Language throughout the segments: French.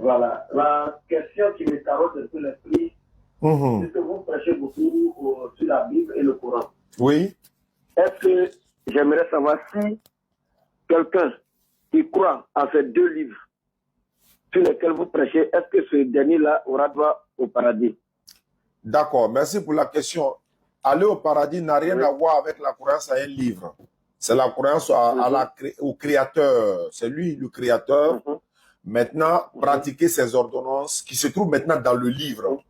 Voilà. La question qui me carotte sur l'esprit, c'est que vous prêchez beaucoup sur la Bible et le Coran. Oui. Est-ce que j'aimerais savoir si quelqu'un qui croit en ces deux livres sur lesquels vous prêchez, est-ce que ce dernier-là aura droit au paradis? D'accord, merci pour la question. Aller au paradis n'a rien à voir avec la croyance à un livre. C'est la croyance au Créateur. C'est lui le Créateur. Maintenant, pratiquer ses ordonnances qui se trouvent maintenant dans le livre.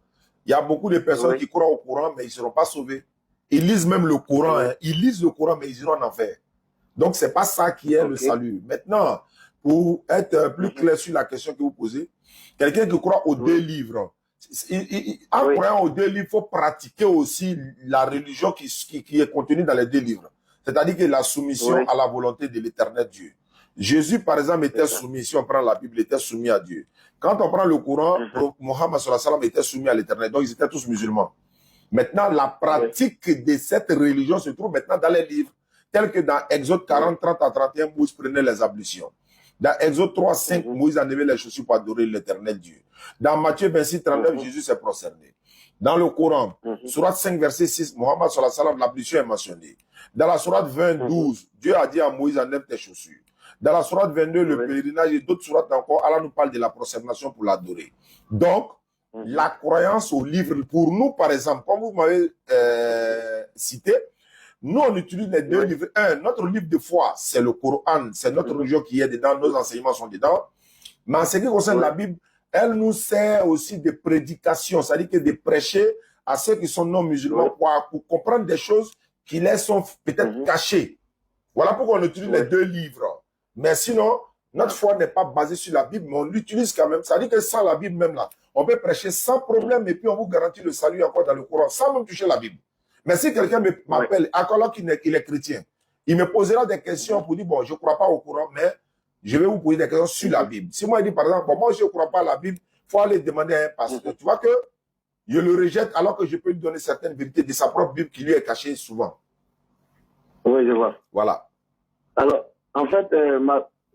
Il y a beaucoup de personnes qui croient au Coran, mais ils ne seront pas sauvés. Ils lisent même le Coran. Hein. Ils lisent le Coran, mais ils iront en enfer. Donc, ce n'est pas ça qui est le salut. Maintenant, pour être plus clair sur la question que vous posez, quelqu'un qui croit aux deux livres, en croyant aux deux livres, il faut pratiquer aussi la religion qui est contenue dans les deux livres. C'est-à-dire que la soumission à la volonté de l'éternel Dieu. Jésus, par exemple, était soumis, si on prend la Bible, il était soumis à Dieu. Quand on prend le Coran, Mohammed était soumis à l'éternel. Donc, ils étaient tous musulmans. Maintenant, la pratique de cette religion se trouve maintenant dans les livres, tels que dans Exode 40, 30 à 31, Moïse prenait les ablutions. Dans Exode 3, 5, Moïse enlevait les chaussures pour adorer l'éternel Dieu. Dans Matthieu 26, 39, Jésus s'est prosterné. Dans le Coran, Sourate 5, verset 6, Mohammed l'ablution est mentionnée. Dans la Sourate 20, 12, Dieu a dit à Moïse, enlève tes chaussures. Dans la Sourate 22, le pèlerinage et d'autres sourates encore, Allah nous parle de la prosternation pour l'adorer. Donc, la croyance au livre, pour nous, par exemple, comme vous m'avez cité, nous, on utilise les deux livres. Notre livre de foi, c'est le Coran, c'est notre religion qui est dedans, nos enseignements sont dedans. Mais en ce qui concerne la Bible, elle nous sert aussi de prédication, c'est-à-dire que de prêcher à ceux qui sont non musulmans pour comprendre des choses qui les sont peut-être cachées. Voilà pourquoi on utilise les deux livres. Mais sinon, notre foi n'est pas basée sur la Bible, mais on l'utilise quand même. C'est-à-dire que sans la Bible même là, on peut prêcher sans problème et puis on vous garantit le salut encore dans le Coran, sans même toucher la Bible. Mais si quelqu'un m'appelle, alors qu'il est chrétien, il me posera des questions pour dire, bon, je ne crois pas au Coran, mais je vais vous poser des questions sur la Bible. Si moi, il dit, par exemple, bon, moi, je ne crois pas à la Bible, il faut aller demander à un pasteur. Tu vois que je le rejette alors que je peux lui donner certaines vérités de sa propre Bible qui lui est cachée souvent. Oui, je vois. Voilà. Alors, en fait,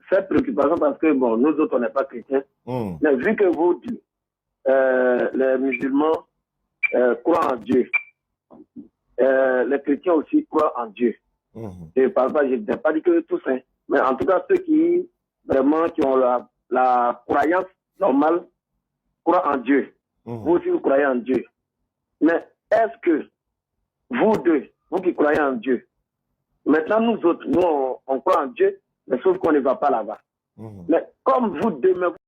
cette préoccupation, parce que, bon, nous autres, on n'est pas chrétiens, mais vu que vous dites, les musulmans croient en Dieu, les chrétiens aussi croient en Dieu. Et par exemple, je n'ai pas dit que tous, hein, mais en tout cas, ceux qui vraiment qui ont la croyance normale croient en Dieu. Vous aussi, vous croyez en Dieu. Mais est-ce que vous deux, vous qui croyez en Dieu, maintenant nous autres, nous on croit en Dieu, mais sauf qu'on ne va pas là-bas. Mais comme vous deux,